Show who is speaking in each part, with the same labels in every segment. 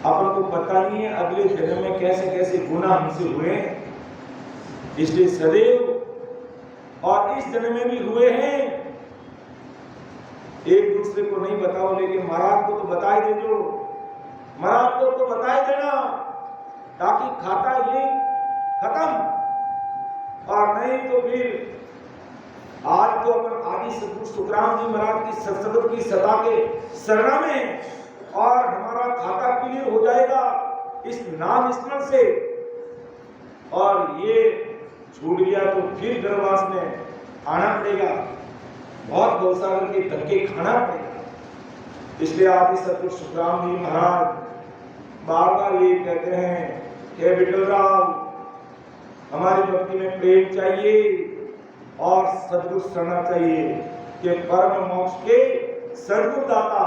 Speaker 1: अपन को पता नहीं है अगले जन्म में कैसे कैसे गुनाह हमसे हुए हैं, इसलिए सदैव और इस जन्म में भी हुए हैं एक दूसरे को नहीं बताओ, लेकिन महाराज को तो बता ही देजो, महाराज को तो बता ही देना ताकि खाता ये खत्म। और नहीं तो फिर आज तो अपन आदि सदगुरु सुखराम जी महाराज की सत्संगत की सदा के शरणा में और हमारा खाता क्लियर हो जाएगा इस नाम स्मरण से। और ये छूट गया तो फिर गर्भवास में आना पड़ेगा, बहुत गौसागर के धक्के खाना पड़ेगा। इसलिए आदि सदगुरु सुखराम जी महाराज बार बार ये कहते हैं कि विठलराम हमारी भक्ति में प्रेम चाहिए और सद्गुरु शरणा चाहिए कि परम मोक्ष के सद्गुरु दाता,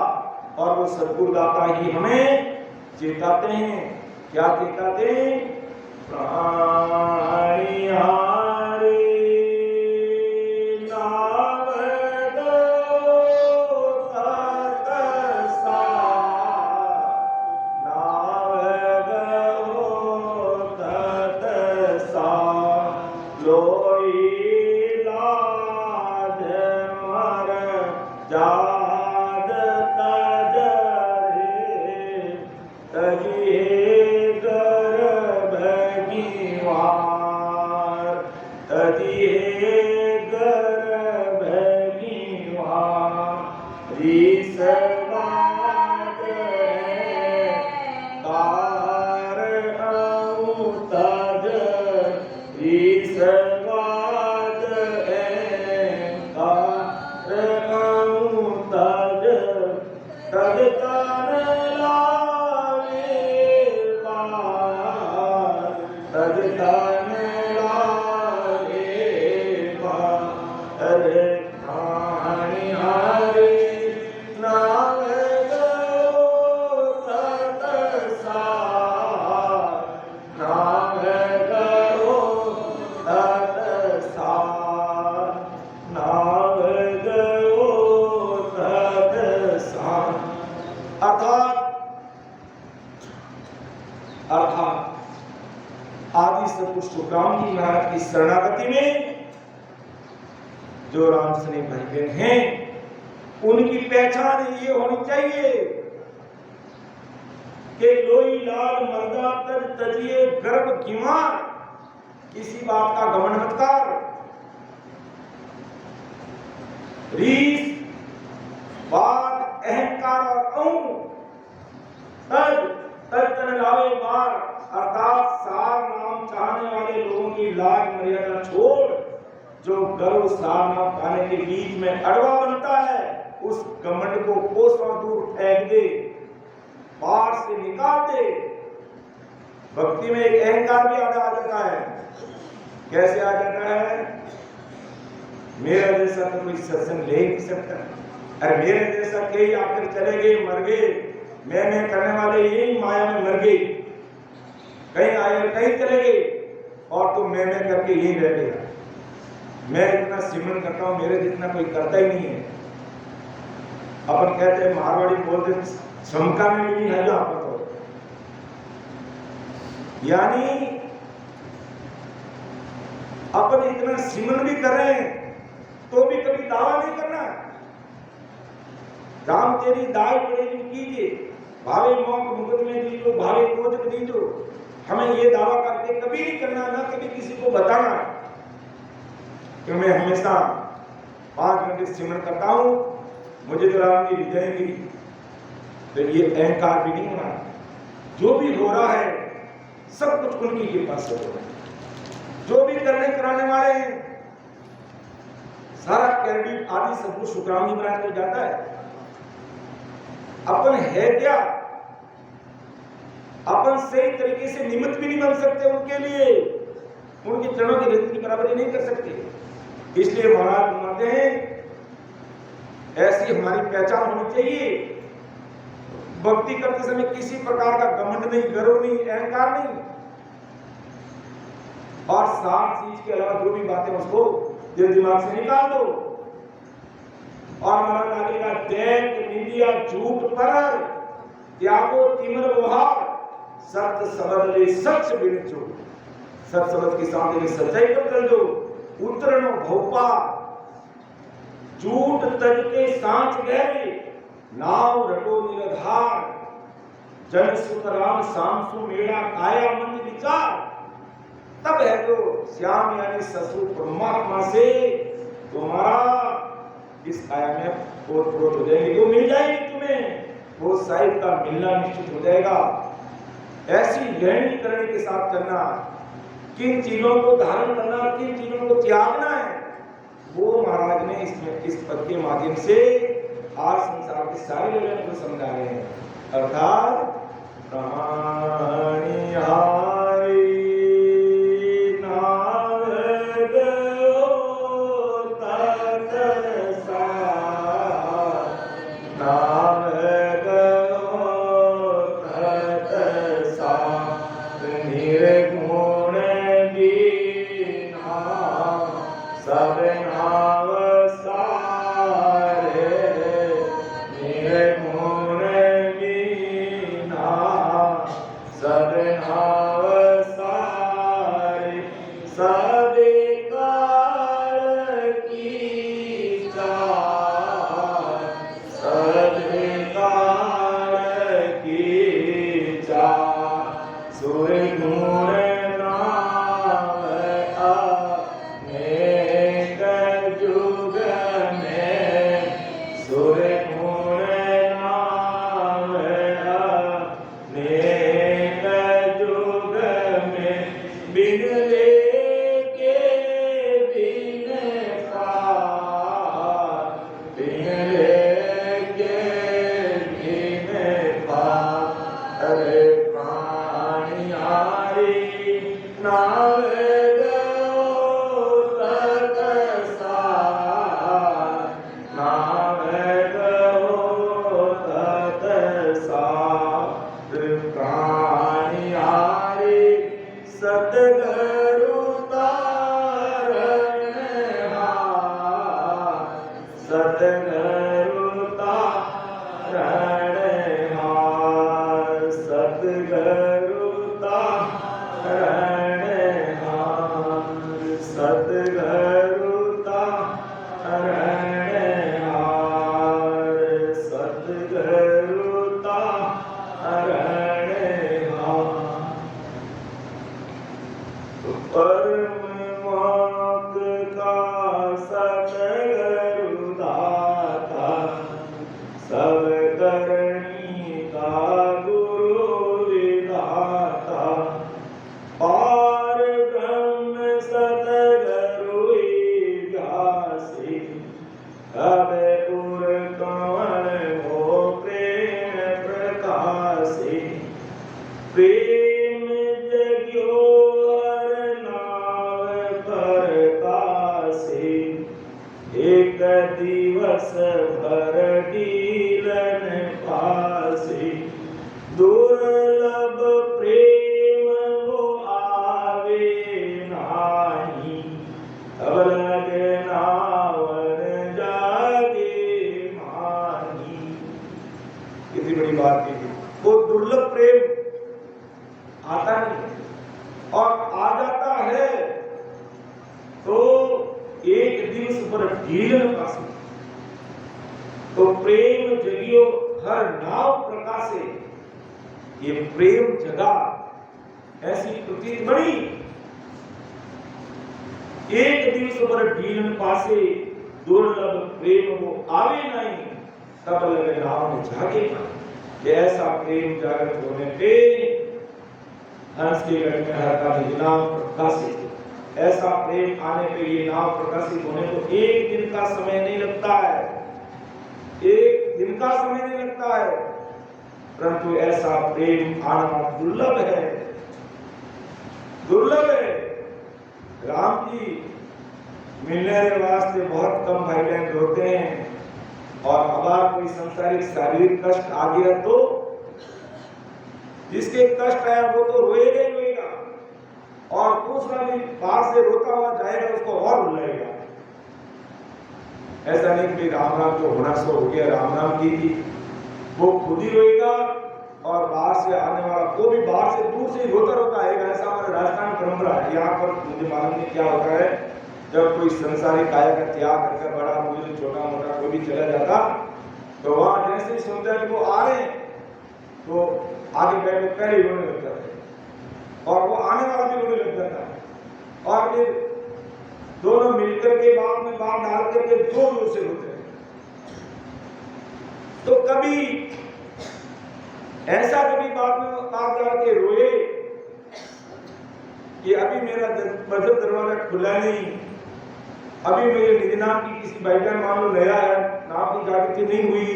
Speaker 1: और वो सद्गुरु दाता ही हमें चेताते हैं। क्या चेताते हैं? आदि सदगुरु सुखराम जी महाराज की शरणागति में जो राम सने भाई बहन हैं उनकी पहचान ये होनी चाहिए कि लोई लाल मर्दा तर तजिए गर्भ गिवार, किसी बात का घमंड मत कर। रीस बात अहंकार और अहं तज तन लावे मार, अर्थात सार नाम चाहने वाले लोगों की लाज मर्यादा छोड़, जो गर्व सार नाम पाने के बीच में अड़वा बनता है उस घमंड को कोसों दूर फेंक दे, पार से निकाल दे। भक्ति में एक अहंकार भी आ जाता है। कैसे आ जाता है? मेरा जैसा तो कोई सत्संग ले नहीं सकता, अरे मेरे जैसा कई आकर चले गए मर गए, मैं करने वाले यही माया में मर गए, कहीं आए कहीं चले गए और तुम मैं करके यही रह गया। मैं इतना सिमरन करता हूं, मेरे जितना कोई करता ही नहीं है। अपन कहते हैं मारवाड़ी बोलते शमका में भी नहीं है जहां पर, तो यानी अपन इतना सिमरन भी कर रहे हैं तो भी कभी दावा नहीं करना। राम तेरी दाई पड़ेगी कीजिए, भावे मौक मुकुट में दीजो, भावे क्रोध दीजो। हमें ये दावा करके कभी नहीं करना, ना कभी किसी को बताना कि मैं हमेशा 5 घंटे सिमरन करता हूं, मुझे तो राम की विजय की। तो ये अहंकार भी नहीं होना। जो भी हो रहा है सब कुछ उनकी कृपा से हो रहा है। जो भी करने कराने वाले हैं सारा क्रेडिट आदि सदगुरु सुखराम जी महाराज को जाता है। अपन है क्या? अपन सही तरीके से निमित्त भी नहीं बन सकते उनके लिए, उनके चरणों की रति की बराबरी नहीं कर सकते। इसलिए महाराज मानते हैं ऐसी हमारी पहचान होनी चाहिए। भक्ति करते समय किसी प्रकार का घमंड नहीं, गर्व नहीं, अहंकार नहीं, और 7 चीज के अलावा जो भी बातें उसको दिल दिमाग से निकाल दो। और महाराज आगे का दैत निंदिया झूठ पर त्यागो तिमर वहार सत्य शब्द ले सच बिनचो। सत्य शब्द के सामने में सच्चाई पर कर दो। उतरनो भोपा झूठ तज के सांच गहरे नाव रटो निरधार। जन सुतराम सांसु मेरा काया मंद विचार। तब है तो श्याम यानी ससुर परमात्मा से तुम्हारा इस काया में ओत-प्रोत हो जाएंगे, वो मिल जाएगी तुम्हें, वो साहिब का मिलना निश्चित हो जाएगा। ऐसी लेनी करने के साथ करना, किन चीजों को धारण करना, किन चीजों को त्यागना है, वो महाराज ने इसमें इस पद के माध्यम से आज संसार के सारे लोगों को समझा रहे हैं। अर्थात ऐसा प्रेम आने पे ये नाव प्रकाशित होने को एक दिन का समय नहीं लगता है, एक दिन का समय नहीं लगता है, परंतु ऐसा प्रेम आना दुर्लभ है, दुर्लभ है। राम जी मिलने के वास्ते बहुत कम भाई बहन रोते हैं, और अगर कोई संसारिक शारीरिक कष्ट आ गया तो जिसके कष्ट आया वो तो रोएगा ही रोएगा, और दूसरा भी बाहर से रोता हुआ जाएगा उसको और रुलाएगा। ऐसा नहीं कि राम राम जो होना सो हो गया, राम राम की थी, वो खुद ही रोएगा और बाहर से आने वाला वो भी बाहर से दूर से ही रोता रोता आएगा। ऐसा हमारे राजस्थान परंपरा है। यहाँ पर मुझे मालूम नहीं क्या होता है, जब कोई संसारिक काया का त्याग करके बड़ा मुझे छोटा मोटा कोई भी चला जाता तो वहां जैसे ही सुनता है कि वो आ रहे हैं तो आगे बैठ कर ही रोने लग जाते और वो आने वाला भी रोने लग जाता और फिर दोनों मिलकर के बात में बात डाल करके जोर जोर से रोते हैं। तो कभी ऐसा कभी बात में बात डाल के रोए कि अभी मेरा बजट दरवाजा खुला नहीं, अभी मेरे निज नाम की किसी भाईजान मान लो नया है, नाम की जागृति नहीं हुई,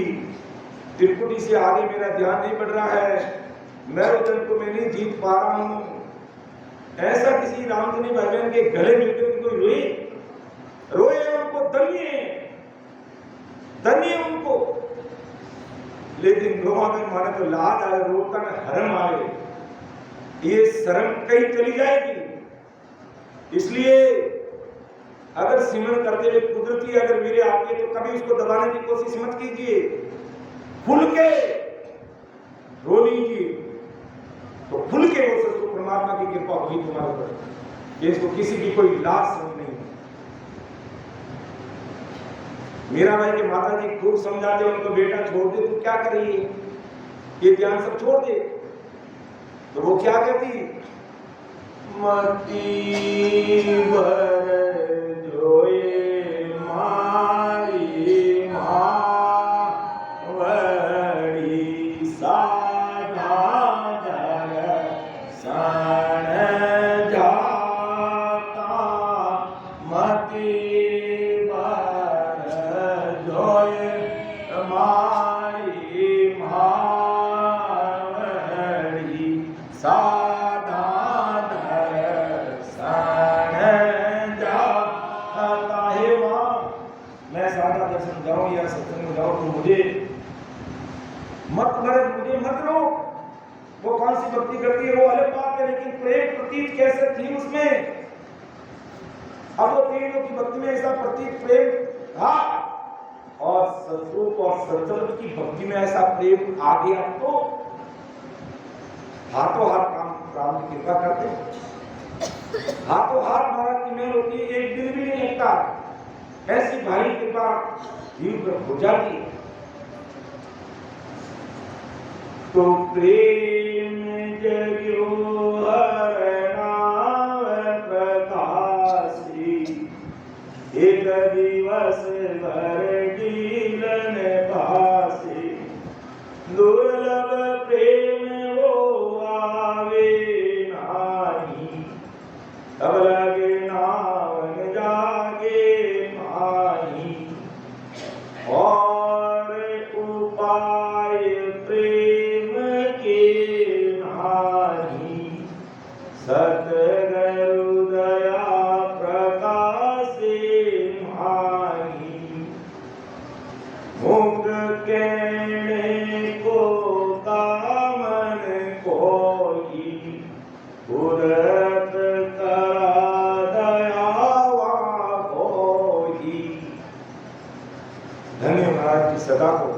Speaker 1: त्रिपुटी से आगे मेरा ध्यान नहीं बढ़ रहा है, मैं वचन को मैं नहीं जीत पा रहा हूं। ऐसा किसी रामधनी भाईजान के गले मिलकर कोई रोए उनको दनिए उनको, लेकिन रोवाकर माने तो लाज आए, रोकर हरम आए, ये शर्म कहीं चली जाएगी। इसलिए अगर सिमरन करते हुए कुदरती अगर वीर्य आती है तो कभी उसको दबाने की कोशिश मत कीजिए, खुल के रो लीजिए तो खुल के वो सच परमात्मा की कृपा होगी तुम्हारे ऊपर। इसको किसी की कोई लाज समझ नहीं। मीरा भाई के माता जी खूब समझाते उनको, बेटा छोड़ दे तो क्या करिए, ये ध्यान सब छोड़ दे। तो वो क्या कहती, मती भर जोए मारी मावड़ी साधा सन जाता, मती मुझे मत रोक। वो कौन सी भक्ति करती है वो अलग बात है, लेकिन प्रेम प्रतीत कैसे थी उसमें। अब वो तीनों की भक्ति में ऐसा प्रतीत प्रेम था और सतरूप और सतरूप की भक्ति में ऐसा प्रेम आ गया तो हाथों हाथ राम की कृपा करते, हाथों हाथ महाराज की मेहर होती है, एक दिन भी नहीं लगता। ऐसी भारी कृपा जीव पर हो जाती है। तो प्रेम जग्यो हर नाम प्रकाशी, एक दिवस भर जीवन भासी, दुर्लभ प्रेम वो आवे नाही, तब लगे नावन जागे माही, और उपाय प्रेम सतगुरु दया प्रकाशे माही, मुग कहने को कामन कोई, कुदरत करा दयावा कोई। धन्य महाराज की सदा को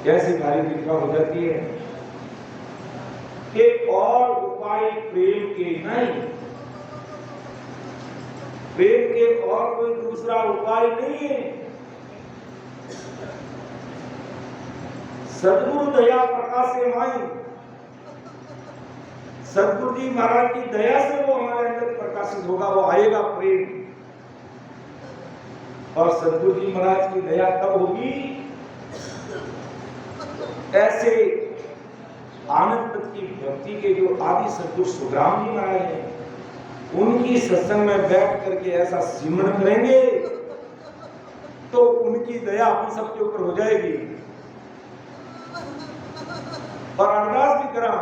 Speaker 1: कैसी भारी कृपा हो जाती है। एक और उपाय प्रेम के नहीं, प्रेम के और कोई दूसरा उपाय नहीं है। सद्गुरु दया प्रकाश से माई, सद्गुरु जी महाराज की दया से वो हमारे अंदर प्रकाशित होगा, वो आएगा प्रेम। और सद्गुरु जी महाराज की दया तब होगी ऐसे आनंद की भक्ति के जो आदि सद्गुरु सुखराम जी महाराज हैं, उनकी सत्संग में बैठ करके ऐसा सिमरन करेंगे तो उनकी दया हम सबके ऊपर हो जाएगी। और अरदास भी करा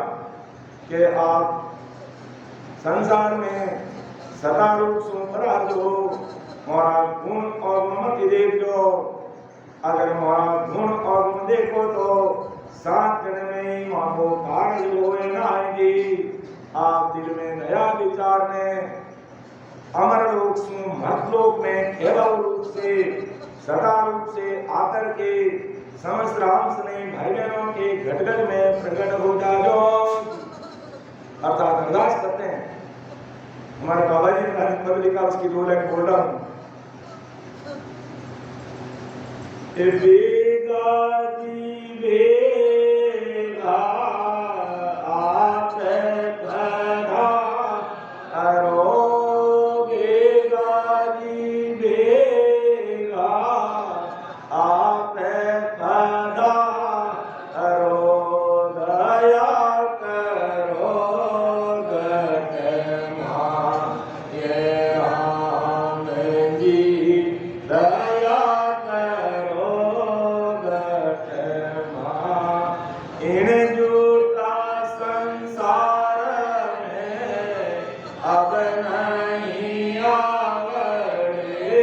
Speaker 1: कि आप संसार में सदा रूप सुंदरा जो मोरा गुण और गुणमति देख जो, अगर मोरा गुण और गुण देखो तो 7 जन में मानो कार्य होए नाएगी। आप दिल में दया विचार में अमर लोक से मर्त लोक में केवल रूप से सदा रूप से आकर के समस्त राम स्नेह भाई बहनों के घट घट में प्रकट हो जाओ, अर्थात अरदास करते हैं। हमारे बाबा जी ने पद लिखा, उसकी 2 लाइन बोल रहा हूं। बेगा जी बेगा आप भरा अरो, बेगा जी बेगा आप भरा अरो, दया करो गट माये राम जी, दया इन झूठा संसार में अब नहीं आवड़े,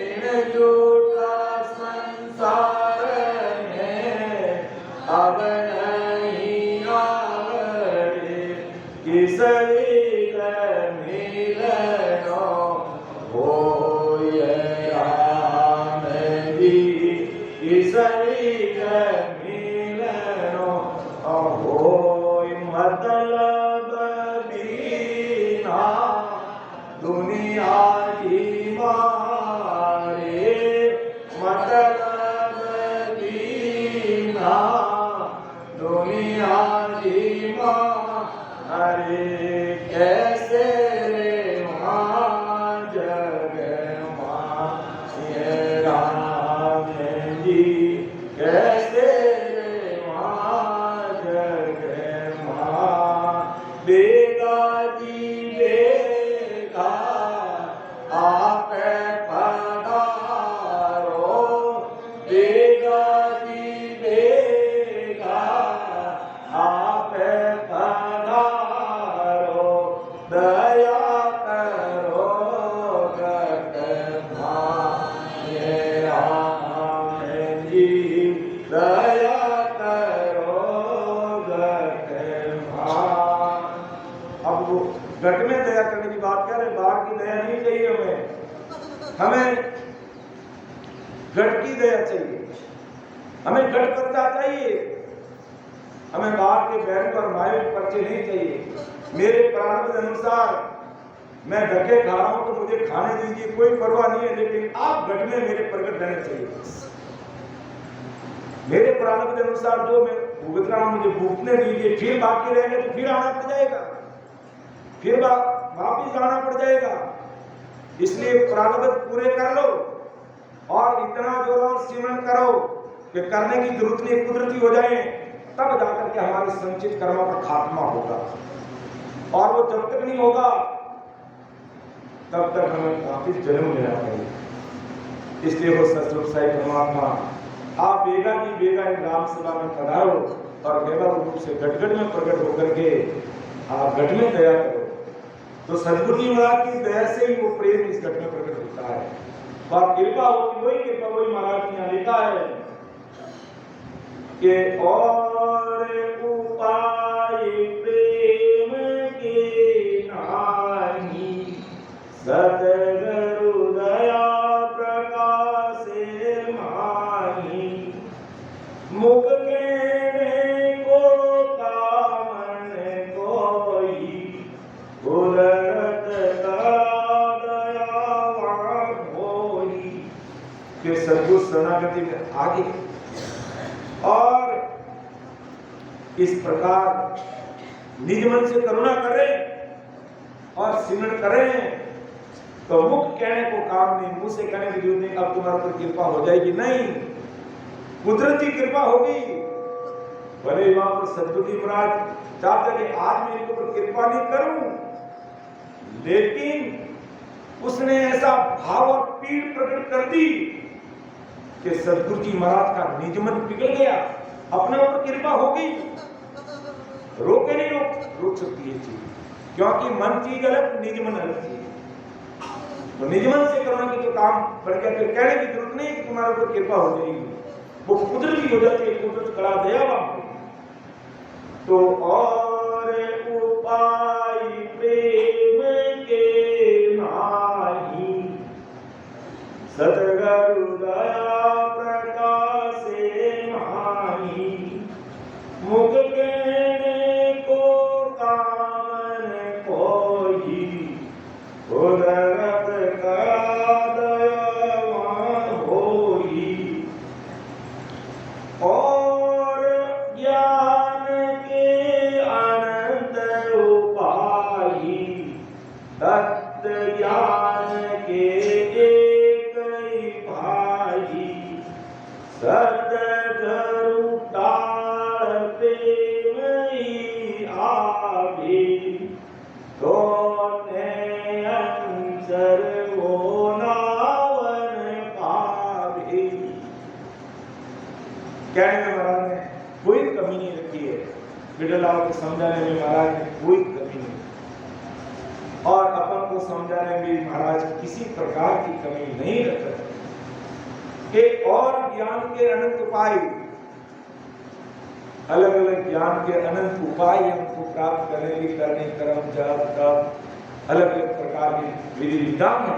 Speaker 1: इन झूठा संसार में अब नहीं आवड़े, किसई मिलनो हो ये राम जी, किसई मतलब बीना दुनिया की मारे, मतलब बीना दुनिया की मारे, कैसे रे मां जग मां ये राम जी, कैसे बेगा जी बेगा आप पधारो, बेगा जी बेगा आप पधारो, दया करो गट माये राम जी, दया करो गट मां। अब वो घट में दया करने की बात कर रहे, बाहर की दया नहीं चाहिए हमें घट की दया चाहिए, हमें घट करता चाहिए, हमें बाहर के बैंक और मायूस पर्चे नहीं चाहिए। मेरे प्रारब्ध अनुसार मैं धक्के खा रहा हूं तो मुझे खाने दीजिए, कोई परवाह नहीं है, लेकिन आप घट में मेरे प्रकट रहने चाहिए। मेरे प्रारब्ध अनुसार जो मैं भुगत रहा हूं मुझे भुगतने दीजिए, फिर बाकी रहेंगे तो फिर आना पड़ जाएगा, फिर वापिस जाना पड़ जाएगा। इसलिए प्रारब्ध पूरे कर लो और इतना जोर सिमरन करो कि करने की जरूरत नहीं, कुदरती हो जाए, तब जाकर के हमारे संचित कर्मों का खात्मा होगा। और वो जब तक नहीं होगा तब तक हमें वापिस जन्म लेना पड़ेगा। इसलिए वो सतरूप साई परमात्मा आप बेगा की बेगा इन राम सभा में पधारो और बेगा रूप से गटगट में प्रकट होकर के आप घट में दया करो। तो सदगुरु जी महाराज की दया से ही वो प्रेम इस घट में प्रकट होता है। और कृपा होती वही कृपा, वही महाराज ने यहाँ लिखा है कि और उपाय प्रेम के नाही, सतगुरु दया प्रकाशे माही, मुख कहने को कामन कोई, गुरत का दयावान होई। के सदगुरु शरणागति में आगे और इस प्रकार निज मन से करुणा करें और सिमरन करें तो मुख कहने को काम नहीं, मुंह से कहने की जरूरत नहीं, अब तुम्हारे पर कृपा हो जाएगी, नहीं, कुदरती कृपा होगी। भले वहां पर सदगुरु जी महाराज चाहते कि आज मैं इनके ऊपर कृपा नहीं करूं, लेकिन उसने ऐसा भाव और पीड़ प्रकट कर दी कि सदगुरु जी महाराज का निज मन पिघल गया, अपने ऊपर कृपा हो गई। रोके नहीं रोक सकती है चीज, क्योंकि मन चीज अलग, निज मन अलग चीज। तो निज मन से करना की तो काम बढ़ गया, फिर कहने की जरूरत नहीं कि तुम्हारे ऊपर कृपा हो जाएगी, वो कुदरती हो जाती है, कुदरत कड़ा दयावान। तो और उपाय प्रेम के नाही, सतगुरु दया प्रकाशे कमी नहीं रखी है। बिडलाओं को समझाने में महाराज ने कोई कमी नहीं, और अपन को समझाने में महाराज किसी प्रकार की कमी नहीं रखते। एक और ज्ञान के अनंत उपाय, अलग अलग ज्ञान के अनंत उपाय हमको प्राप्त करने के करने कर्म जप तप अलग अलग प्रकार के विधि विधान है।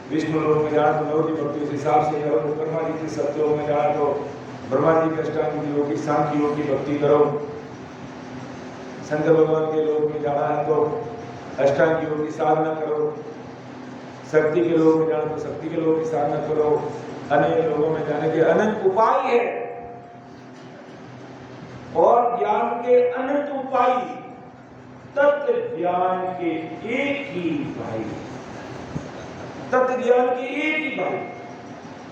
Speaker 1: विष्णु लोक में जाना तो नवदी भक्ति उस हिसाब से करो, ब्रह्मा जी के सत्यों में जाना तो ब्रह्मा जी के अष्टांग योग की सांख्य योग की भक्ति करो, शंकर भगवान के लोक में जाना है तो अष्टांग योग की साधना करो, शक्ति के लोक में जाना तो शक्ति के लोक की साधना करो। अन्य लोगों में जाने के अनंत उपाय है, और ज्ञान के अनंत उपाय तत्व ज्ञान के एक ही उपाय, तत्व ज्ञान के एक ही उपाय,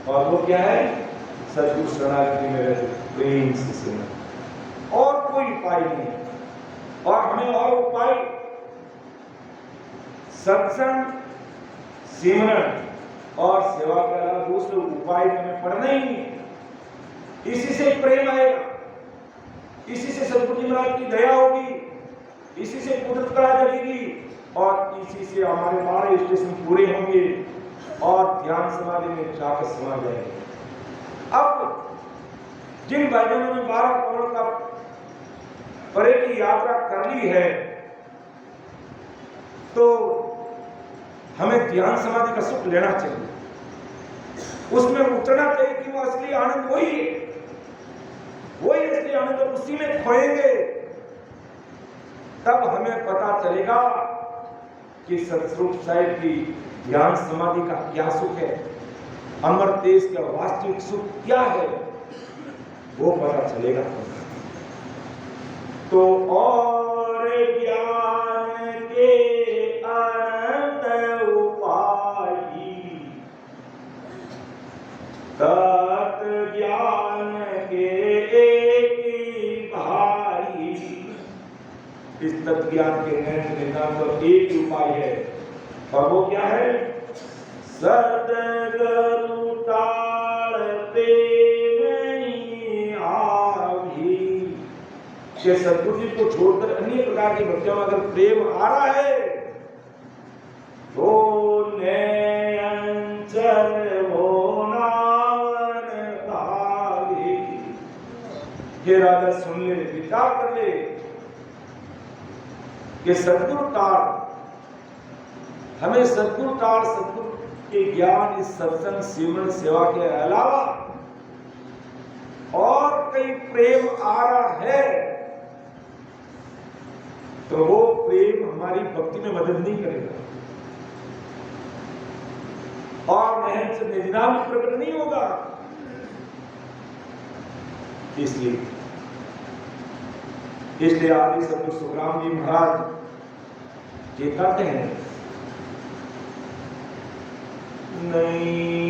Speaker 1: और वो क्या है? सद्गुरु शरणागति में रहते प्रेम से सुनना, और कोई उपाय नहीं। और हमें और उपाय सत्संग सिमरन और सेवा के अलावा दूसरे उपाय हमें पढ़ना ही नहीं। इसी से प्रेम आएगा, इसी से सद्गुरु जी महाराज की दया होगी, इसी से कुदरत कला जगेगी, और इसी से हमारे 12 स्टेशन पूरे होंगे और ध्यान समाधि में जाकर समा जाएंगे। अब जिन भाइयों ने 12 करोड़ का परे की यात्रा कर ली है, तो हमें ध्यान समाधि का सुख लेना चाहिए, उसमें उतरना चाहिए कि वो असली आनंद वही है, वही असली आनंद, और उसी में खोएंगे तब हमें पता चलेगा कि सतस्वरूप साहिब की ध्यान समाधि का क्या सुख है, अमर तेज का वास्तविक सुख क्या है, वो पता चलेगा। तो और ज्ञान के अनंत उपाय, तत् ज्ञान के एक ही भाई। इस तत्व ज्ञान के निदान तो एक ही उपाय है, और वो क्या है? सद्गुरु ताड़ते नहीं आभी। कि सद्गुरु जी को छोड़कर अन्य प्रकार की भक्तियों में अगर प्रेम आ रहा है तो नयनचर हो नावन भागी। हे राजा सुन ले, विचार कर ले कि सद्गुरु ताड़, हमें सद्गुरु ताड़, सद्गुरु के ज्ञान, इस सत्संग सिमरन सेवा के अलावा और कई प्रेम आ रहा है, तो वो प्रेम हमारी भक्ति में मदद नहीं करेगा और महन से निजना में प्रकट नहीं होगा। इसलिए आदि सतगुरु सुखराम जी महाराज ये कहते हैं, नहीं